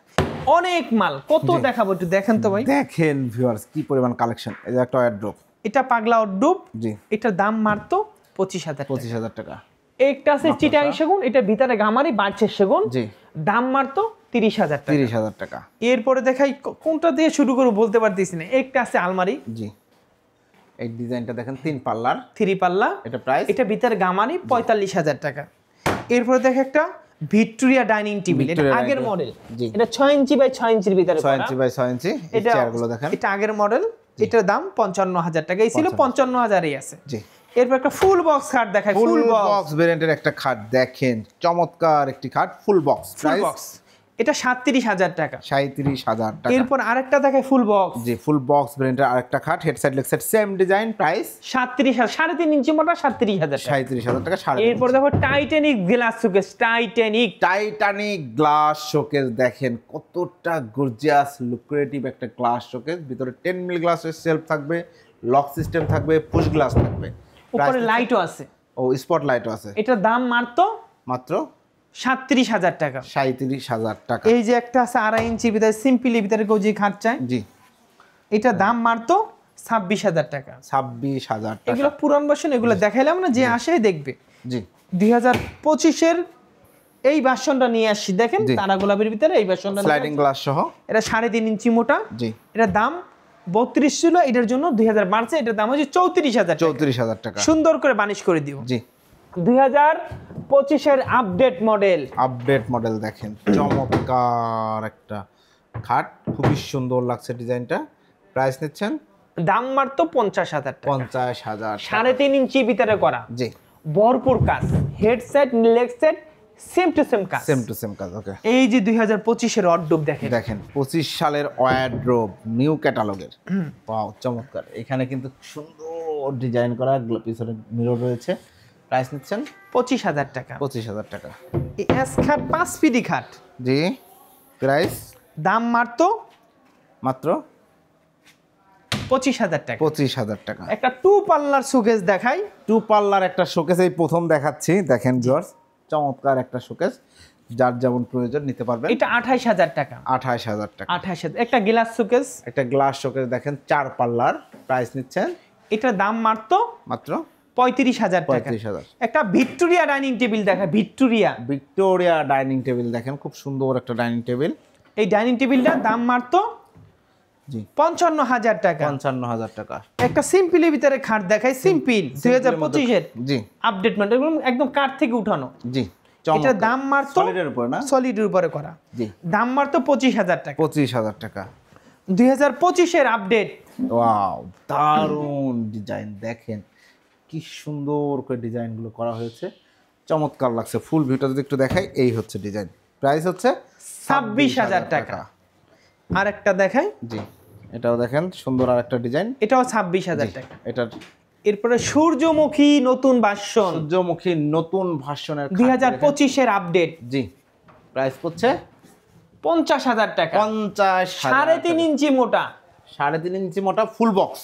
অনেক মাল, কত দেখাবো একটু দেখেন তো ভাই। দেখেন ভিউয়ার্স কি পরিমাণ কালেকশন। এই যে একটা ওয়ারড্রোব, এটা পাগলা ওয়ারড্রোব, জি, এটার দাম মাত্র 25,000 টাকা। 25,000 টাকা। একটা আছে চিটাং সেগুন, এটা ভিতরে গামারি বাঁচের সেগুন, জি, দাম মাত্র 30,000 টাকা। 30,000 টাকা। এরপরে দেখাই কোনটা দিয়ে শুরু করব বলতে পারতেছি না। একটা আছে আলমারি, জি, এই ডিজাইনটা দেখেন 3 পাল্লার, 3 পাল্লা, এটা প্রাইস, এটা ভিতরে গামারি 45,000 টাকা। এরপরে দেখে একটা ভিক্টোরিয়া ডাইনিং টেবিল, এটা ভিক্টোরিয়া আগের ডাইনিং, মডেল। জি, এটা 6 ইঞ্চি বাই 6 ইঞ্চির ভিতরে 6 ইঞ্চি বাই 6 ইঞ্চি। এই এটা চেয়ারগুলো দেখেন, এটা আগের মডেল, এটার দাম 55,000 টাকা। এই ছিল 55,000 আছে। জি। এরপর একটা ফুল বক্স খাট দেখাই, ফুল বক্স ভেরিয়েন্টের একটা খাট দেখেন, চমৎকার একটি খাট, ফুল বক্স, প্রাইস বক্স, এটা 37,000 টাকা। 37,000 টাকা। এরপর আরেকটা দেখাই ফুল বক্স, জি, ফুল বক্স ভেরিয়েন্টের আরেকটা খাট, head side leg side same design, price 37,000, 3.5 ইঞ্চি মোটা, 37,000 টাকা। 37,000 টাকা। এরপর দেখো Titanic glass showcase, Titanic glass showcase দেখেন, কতটা গর্জিয়াস লুক্রেটিভ একটা গ্লাস শোকেস। ভিতরে 10 মিলি গ্লাসের সেলফ থাকবে, লক সিস্টেম থাকবে, পুশ গ্লাস থাকবে, উপরে লাইটও আছে, ও স্পট লাইটও আছে। এটার দাম মাত্র 37,000 টাকা। 37,000 টাকা। এই যে একটা আছে 2.5 ইঞ্চি ভিতরে সিম্পলি ভিতরে গোজি খাট চাই, জি, এটা দাম মাত্র 26,000 টাকা। 26,000 টাকা। এগুলো পুরান ভার্সন, এগুলো দেখাইলাম না, যে আসে দেখবে। জি, 2025 এর এই ভার্সনটা নিয়ে আসছি দেখেন, জি, তারা গোলাপের ভিতরে এই ভার্সনটা স্লাইডিং গ্লাস সহ, এটা 3.5 ইঞ্চি মোটা, জি, এটার দাম 32 ছিল, এটার জন্য 2000 বাড়ছে, এটার দাম হচ্ছে 34,000 টাকা। 34,000 টাকা। সুন্দর করে বানিশ করে দিব। জি, 2025 এর আপডেট মডেল দেখেন, চমৎকার একটা খাট, খুবই সুন্দর লাগছে ডিজাইনটা। প্রাইস নিচ্ছেন? দাম মাত্র 50,000 টাকা। 50,000। 3.5 ইঞ্চি ভিতরে করা, জি, ভরপুর কাজ, head set leg set same to same কাজ, ওকে। এই যে 2025 এর ওয়ারড্রোব দেখেন, 25 সালের ওয়ারড্রোব, নিউ ক্যাটালগের, ওয়াও চমৎকার। এখানে কিন্তু সুন্দর ডিজাইন করা, পিছনে মিরর রয়েছে। প্রাইস নিচ্ছেন? 25,000 টাকা। 25,000 টাকা। এই এস খাট 5 ফিটি খাট, জি, প্রাইস দাম মাত্র 25,000 টাকা। 25,000 টাকা। একটা 2 পাল্লার শোকেস দেখাই, 2 পাল্লার একটা শোকেস এই প্রথম দেখাচ্ছি, দেখেন ভিউয়ার্স, চমৎকার একটা শোকেস, যার যেমন প্রয়োজন নিতে পারবেন। এটা 28,000 টাকা। 28,000 টাকা। 28,000। একটা গ্লাস শোকেস, একটা গ্লাস শোকেস দেখেন, 4 পাল্লার, প্রাইস নিচ্ছেন? এটার দাম মাত্র 35,000 টাকা। 35,000। একটা ভিক্টোরিয়া ডাইনিং টেবিল দেখা, ভিক্টোরিয়া ডাইনিং টেবিল দেখেন, খুব সুন্দর একটা ডাইনিং টেবিল। এই ডাইনিং টেবিলটার দাম মাত্র জি 55,000 টাকা। 55,000 টাকা। একটা সিম্পলের ভিতরে খাট দেখাই, সিম্পল 2025 এর জি আপডেট মডেল, একদম কাঠ থেকে উঠানো। জি এটার দাম মাত্র সলিডের উপর না, সলিডের উপরে করা। জি দাম মাত্র 25,000 টাকা। 25,000 টাকা। 2025 এর আপডেট। ওয়াও, দারুণ ডিজাইন দেখেন, কি সুন্দর করে ডিজাইনগুলো করা হয়েছে, চমৎকার লাগছে। ফুল ভিউটা যদি একটু দেখাই, এই হচ্ছে ডিজাইন। প্রাইস হচ্ছে 26,000 টাকা। আর একটা দেখাই, জি এটাও দেখেন সুন্দর আর একটা ডিজাইন, এটাও 26,000 টাকা। এটার এরপরে সূর্যমুখী নতুন ভার্সন, সূর্যমুখী নতুন ভার্সনের 2025 এর আপডেট। জি প্রাইস হচ্ছে 50,000 টাকা। 50,000, 3.5 ইঞ্চি মোটা, 3.5 ইঞ্চি মোটা full box.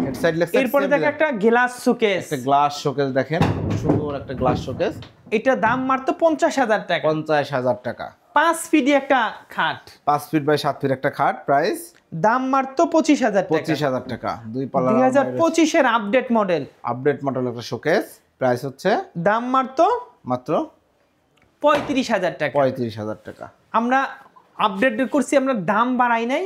Head side left side. এরপরে দেখেন একটা গ্লাস শোকেস, একটা গ্লাস শোকেস দেখেন, সুন্দর একটা গ্লাস শোকেস। এটা দাম মাত্র 50,000 টাকা। 50,000 টাকা। 5 ফিট একটা খাট, 5 ফিট বাই 7 ফিট একটা খাট, প্রাইস দাম মাত্র 25,000 টাকা। 25,000 টাকা। দুই পাল্লা 2025 এর আপডেট মডেল, আপডেট মডেল একটা শোকেস, প্রাইস হচ্ছে দাম মাত্র মাত্র 35,000 টাকা। 35,000 টাকা। আমরা আপডেট করছি, আমরা দাম বাড়াই নাই,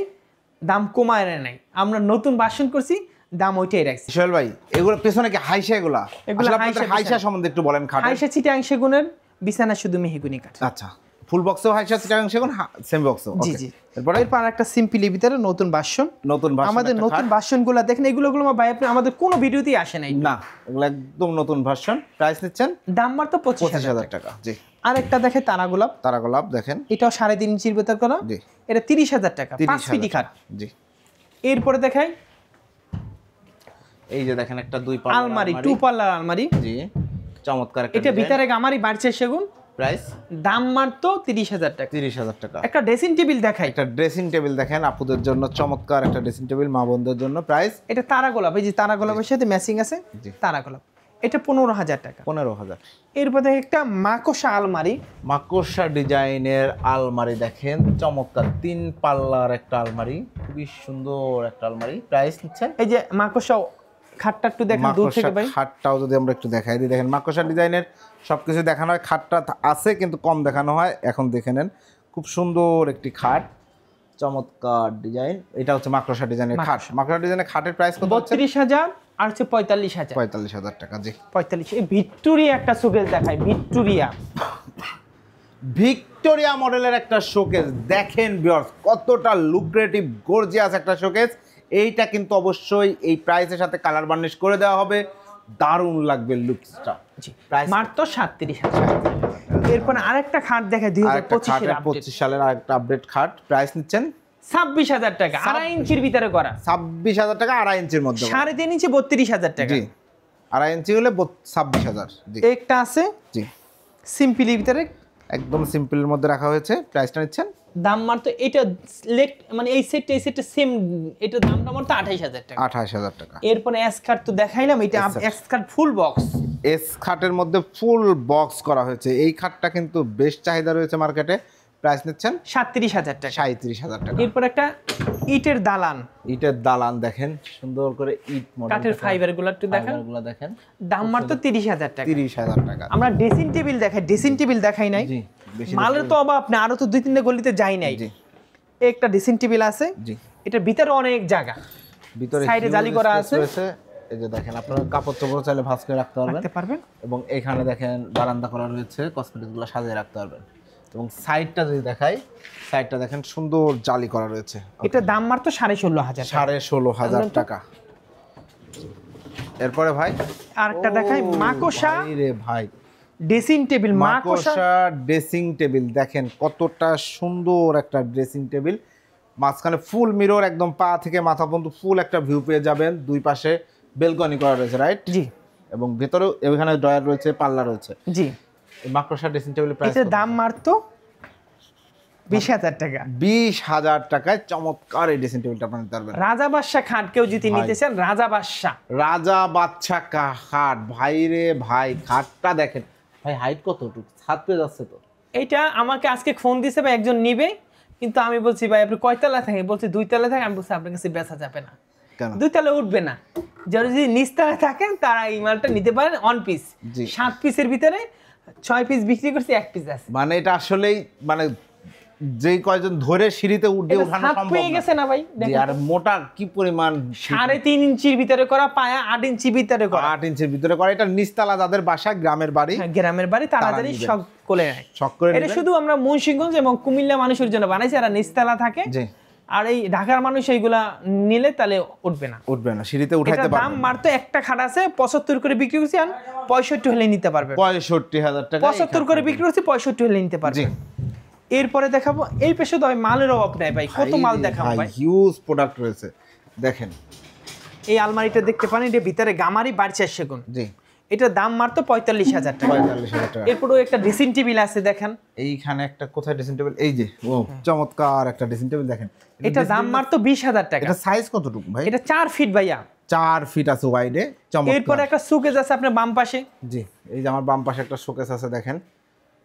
দাম কমায় নাই, আমরা নতুন ভার্সন করছি, দাম ওইটাই রাখছি। সোহেল ভাই, এগুলো পেছনে কি হাইসা? এগুলা এগুলা আসলে আপনাদের হাইসা সম্বন্ধে একটু বলেন। খাট হাইসা চিটাং সেগুনের, বিছানা শুধু মেহগুনি কাঠ। আচ্ছা, ফুল বক্সও হাইসা চিটাগাং সেগুন, সেম বক্সও। জি জি। এরপর এরপর একটা সিম্পলের ভিতরে নতুন ভার্সন, নতুন ভার্সন। আমাদের নতুন ভার্সনগুলো দেখেন, এগুলো ভাই আপনি আমাদের কোনো ভিডিওতেই আসে নাই না, এগুলো একদম নতুন ভার্সন। প্রাইস নিচ্ছেন দাম মাত্র 25,000 টাকা। জি। আরেকটা দেখে তারা গোলাপ, তারা গোলাপ দেখেন, এটাও 3.5 ইঞ্চির ভেতর করা। জি। এটা 30,000 টাকা, 5 30,000 ফিটি খাট। জি। এরপরে দেখাই এই যে দেখেন একটা দুই পাল্লা আলমারি, 2 পাল্লার আলমারি। জি চমৎকার একটা এটা ভিতরে গামারি বাড়ছে সেগুন, প্রাইস দাম মাত্র 30,000 টাকা। 30,000 টাকা। একটা ড্রেসিং টেবিল দেখাই, একটা ড্রেসিং টেবিল দেখেন, আপুদের জন্য চমৎকার একটা ড্রেসিং টেবিল, মা বোনদের জন্য। প্রাইস এটা তারা গোলাপ, এই যে তারা গোলাপের সাথে ম্যাচিং আছে, জি। তারা গোলাপ। এটা 15,000 টাকা। 15,000। এরপর দেখে একটা মাকোসা আলমারি, মাকড়সা ডিজাইনের আলমারি দেখেন, চমৎকার 3 পাল্লার একটা আলমারি, খুবই সুন্দর একটা আলমারি। প্রাইস নিচ্ছেন, এই যে মাকোসা খাটটা একটু দেখেন দূর মাকড়সা থেকে ভাই, খাটটাও যদি আমরা একটু দেখাই দিই, দেখেন মাকড়সা ডিজাইনের সবকিছু দেখানো হয়, খাটটা আছে কিন্তু কম দেখানো হয়। এখন দেখে নেন, খুব সুন্দর একটি খাট, চমৎকার ডিজাইন। এটা হচ্ছে মাকড়সা ডিজাইনের খাট। মাকড়সা ডিজাইনের খাটের প্রাইস কত? 32,000 আর হচ্ছে 45,000। 45,000 টাকা। জি 45। এই ভিক্টোরিয়া একটা শোকেস দেখায়, ভিক্টোরিয়া মডেলের একটা শোকেস দেখেন ভিউয়ার্স, কতটা লুক্রেটিভ গর্জিয়াস একটা শোকেস। এইটা কিন্তু অবশ্যই এই প্রাইসের সাথে কালার বার্নিশ করে দেওয়া হবে, দারুণ লাগবে লুকসটা। প্রাইস মাত্র 37,000। এরপর আরেকটা খাট দেখায় 2025 এর আপডেট, 25 সালের আরেকটা আপডেট খাট। প্রাইস নিচ্ছেন 26,000 টাকা, 2.5 ইঞ্চির ভিতরে করা। 26,000 টাকা, 2.5 ইঞ্চির মধ্যে। 3.5 ইঞ্চি 32,000 টাকা। জি 2.5 ইঞ্চি হলে 26,000। জি একটা আছে জি সিম্পলের ভিতরে, একদম সিম্পলের মধ্যে রাখা হয়েছে। প্রাইসটা নিচ্ছেন দাম মাত্র, এটা মানে এই সেটটা সেম, এটা দামটা মাত্র 28,000 টাকা। 28,000 টাকা। এরপরে এস কার্ড তো দেখাইলাম, এটা S card full box, S খাটের মধ্যে ফুল বক্স করা হয়েছে। এই খাটটা কিন্তু বেশ চাহিদা রয়েছে মার্কেটে। প্রাইস নিচ্ছেন 37,000 টাকা। 37,000 টাকা। এরপর একটা ইটের দালান, ইটের দালান দেখেন, সুন্দর করে ইট মডেল, কাঠের ফাইবার গুলো একটু দেখেন, দেখেন, দাম মাত্র 30,000 টাকা। 30,000 টাকা। আমরা ড্রেসিং টেবিল দেখাই, ড্রেসিং টেবিল দেখাই নাই, জি বেশি মালের তো অভাব না, আরো তো 2-3 গলিতে যাই নাই। জি একটা ড্রেসিং টেবিল আছে, জি এটার ভিতরে অনেক জায়গা, ভিতরে সাইডে জালি করা আছে। এই যে দেখেন, আপনারা কাপড় চোপড় চাইলে ভাঁজ করে রাখতে রাখতে পারবেন। এবং এখানে দেখেন বারান্দা করা রয়েছে, কসমেটিকগুলো সাজিয়ে রাখতে পারবেন। এবং সাইডটা যদি দেখাই, সাইডটা দেখেন সুন্দর জালি করা রয়েছে। এটার দাম মাত্র 16,500 টাকা। 16,500 টাকা। এরপরে ভাই আরেকটা দেখাই, মাকোসা রে ভাই, ড্রেসিং টেবিল, মাকড়সা ড্রেসিং টেবিল দেখেন, কতটা সুন্দর একটা ড্রেসিং টেবিল। মাঝখানে ফুল মিরর, একদম পা থেকে মাথা পর্যন্ত ফুল একটা ভিউ পেয়ে যাবেন। দুই পাশে বেলকনি করা রয়েছে, রাইট? জি। এবং ভেতরেও এখানে ড্রয়ার রয়েছে, পাল্লা রয়েছে। জি। এই মাকড়সা ড্রেসিং টেবিলের প্রাইস এটার দাম মাত্র 20,000 টাকা। 20,000 টাকায় চমৎকার এই ড্রেসিং টেবিলটা আপনি নিতে পারবেন। রাজা বাদশা খাট কেউ যদি নিতে চান, রাজা বাদশা, রাজা বাদশা খাট। ভাই রে ভাই, খাটটা দেখেন ভাই, হাইট কতটুকু, ছাদ পেয়ে যাচ্ছে তো। এইটা আমাকে আজকে ফোন দিছে ভাই, একজন নিবে, কিন্তু আমি বলছি ভাই আপনি কয়তলা থাকে, বলছি 2 তলা থাকে। আমি বলছি আপনার কাছে বেচা যাবে না, কেন? 2 তলায় উঠবে না। যারা যদি নিচতলায় থাকেন তারা এই মালটা নিতে পারেন অন পিস। জি। 7 পিসের ভিতরে 6 পিস বিক্রি করছি, 1 পিস আছে। মানে এটা আসলেই মানে যেই কয়জন ধরে সিঁড়িতে উঠে এটা উঠানো ছাপ সম্ভব পেয়ে না। গেছে না ভাই, জি, দেখেন আর মোটা কি পরিমাণ 3.5 ইঞ্চির ভিতরে করা, পায়া 8 ইঞ্চি ভিতরে করা। 8 ইঞ্চির ভিতরে করে। এটা নিচতলা যাদের বাসা গ্রামের বাড়ি হ্যাঁ, গ্রামের বাড়ি তারা তারা জানি নিবেন। সব কোলে নেয়। শখ করে এটা নেবেন। শুধু আমরা মুন্সিগঞ্জ এবং কুমিল্লা মানুষের জন্য বানাইছি, আর নিচতলা থাকে। জি, আর এই ঢাকার মানুষ এইগুলা নিলে তাহলে উঠবে না। উঠবে না, সিঁড়িতে উঠাইতে এটার দাম পারবেন। মাত্র একটা খাট আছে 75 করে বিক্রি করছি, আর 65 হলে নিতে পারবে। 65,000 টাকা। 75 করে বিক্রি করছি, 65 হলে নিতে পারবে। জি। এরপরে দেখাবো এই পেশে তো ভাই মালের অভাব নাই ভাই, কত মাল দেখাবো ভাই। হিউজ প্রোডাক্ট রয়েছে দেখেন। এই আলমারিটা দেখতে পারেন, এর ভিতরে গামারি বাড়ছে সেগুন। জি, এটার দাম মাত্র 45,000 টাকা। 45,000 টাকা। এরপরেও একটা ড্রেসিং টেবিল আছে দেখেন, এইখানে একটা কোথায় ড্রেসিং টেবিল, এই যে ও চমৎকার একটা ড্রেসিং টেবিল দেখেন। এটা দাম মাত্র 20,000 টাকা। এটা সাইজ কতটুকু ভাই? এটা 4 ফিট ভাইয়া। 4 ফিট আছে ওয়াইডে, চমৎকার। এরপরে একটা সুকেস আছে আপনার বাম পাশে। জি, এই যে আমার বাম পাশে একটা শোকেস আছে দেখেন,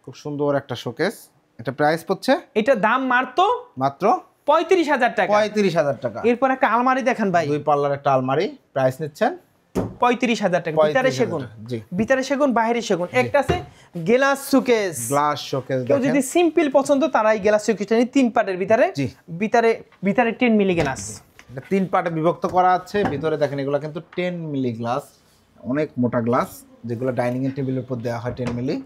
খুব সুন্দর একটা শোকেস। এটা প্রাইস পড়ছে এটা দাম মাত্র মাত্র 35,000 টাকা। 35,000 টাকা। এরপর একটা আলমারি দেখেন ভাই, 2 পাল্লার একটা আলমারি, প্রাইস নিচ্ছেন 35,000 টাকা। ভিতরে 35,000 সেগুন, জি। ভিতরে সেগুন, বাইরে সেগুন। একটা আছে গ্লাস সুকেস। গ্লাস শোকেস কেউ দেখেন। যদি সিম্পল পছন্দ তারা এই গ্লাস সুকেসটা নিয়ে 3 পার্টের ভিতরে। জি। ভিতরে 10 মিলি গ্লাস। এটা 3 পার্টে বিভক্ত করা আছে। ভিতরে দেখেন এগুলো কিন্তু 10 মিলি গ্লাস, অনেক মোটা গ্লাস, যেগুলো ডাইনিং এর টেবিলের উপর দেওয়া হয় 10 মিলি।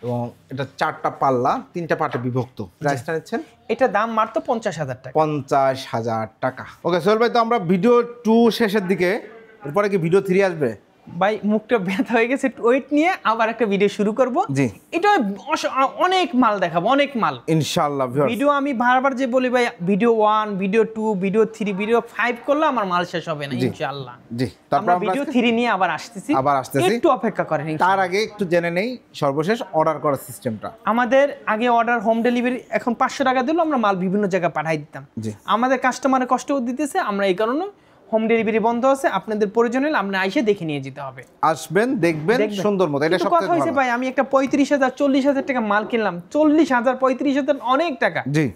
এবং এটা 4টা পাল্লা, 3টা পার্টে বিভক্ত। প্রাইসটা নিচ্ছেন এটা দাম মাত্র 50,000 টাকা। 50,000 টাকা। ওকে সোহেল ভাই, তো আমরা ভিডিও 2 শেষের দিকে, এরপরে কি ভিডিও 3 আসবে? ভাই মুখটা ব্যথা হয়ে গেছে, ওয়েট নিয়ে আবার একটা ভিডিও শুরু করব। জি। এটা অনেক মাল দেখাবো, অনেক মাল ইনশাআল্লাহ ভিউয়ার্স। ভিডিও। আমি বারবার যে বলি ভাই, ভিডিও 1, ভিডিও 2, ভিডিও 3, ভিডিও 5 করলে আমার মাল শেষ হবে না ইনশাআল্লাহ। জি, তারপর আমরা আমরা ভিডিও আজকে 3 নিয়ে আবার আসতেছি। একটু অপেক্ষা করেন ইনশাআল্লাহ। তার আগে একটু জেনে নেই সর্বশেষ অর্ডার করার সিস্টেমটা। আমাদের আগে অর্ডার হোম ডেলিভারি, এখন 500 টাকা দিলেও আমরা মাল বিভিন্ন জায়গায় পাঠাই দিতাম। জি। আমাদের কাস্টমারের কষ্ট দিতেছে, আমরা এই কারণে হোম ডেলিভারি বন্ধ আছে। আপনাদের প্রয়োজন হলে আপনি আইসে দেখে নিয়ে যেতে হবে। আসবেন, দেখবেন সুন্দর মতো। এটা কিন্তু সবথেকে কথা হয়েছে ভালো। ভাই, আমি একটা 35,000 40,000 টাকা মাল কিনলাম। 40,000 35,000 অনেক টাকা। জি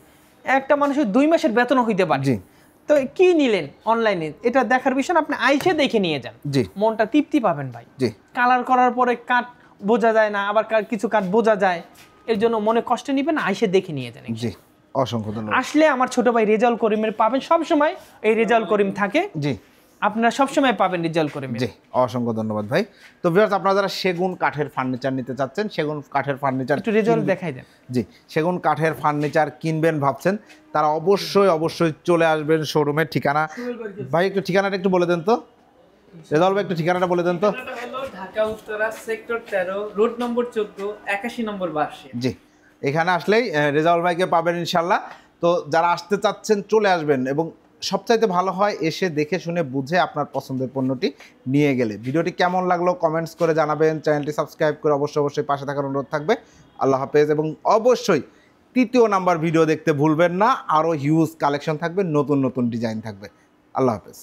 একটা মানুষের 2 মাসের বেতন হইতে পারে। জি। তো কি নিলেন অনলাইনে, এটা দেখার বিষয় না, আপনি আইসে দেখে নিয়ে যান। জি মনটা তৃপ্তি পাবেন ভাই। জি। কালার করার পরে কাট বোঝা যায় না, আবার কিছু কাট বোঝা যায়, এর জন্য মনে কষ্ট নিবেন না, আইসে দেখে নিয়ে যান। জি, অসংখ্য ধন্যবাদ। আসলে আমার ছোট ভাই রেজাউল করিমের পাবেন সব সময়, এই রেজাউল করিম থাকে। জি আপনারা সব সময় পাবেন রেজাউল করিমের। জি, অসংখ্য ধন্যবাদ ভাই। তো ভিউয়ার্স, আপনারা যারা সেগুন কাঠের ফার্নিচার নিতে চাচ্ছেন, সেগুন কাঠের ফার্নিচার একটু রেজাউল দেখাই দেন। জি, সেগুন কাঠের ফার্নিচার কিনবেন ভাবছেন, তারা অবশ্যই চলে আসবেন শোরুমের ঠিকানা। ভাই একটু ঠিকানাটা একটু বলে দেন তো। রেজাউল ভাই একটু ঠিকানাটা বলে দেন তো। ঠিকানাটা হলো Dhaka Uttara sector 13 road number 14 81 নম্বর বাসে। জি, এখানে আসলেই রেজাউল ভাইকে পাবেন ইনশাল্লাহ। তো যারা আসতে চাচ্ছেন চলে আসবেন, এবং সবচাইতে ভালো হয় এসে দেখে শুনে বুঝে আপনার পছন্দের পণ্যটি নিয়ে গেলে। ভিডিওটি কেমন লাগলো কমেন্টস করে জানাবেন। চ্যানেলটি সাবস্ক্রাইব করে অবশ্যই পাশে থাকার অনুরোধ থাকবে। আল্লাহ হাফেজ। এবং অবশ্যই 3য় নাম্বার ভিডিও দেখতে ভুলবেন না, আরও হিউজ কালেকশন থাকবে, নতুন ডিজাইন থাকবে। আল্লাহ হাফেজ।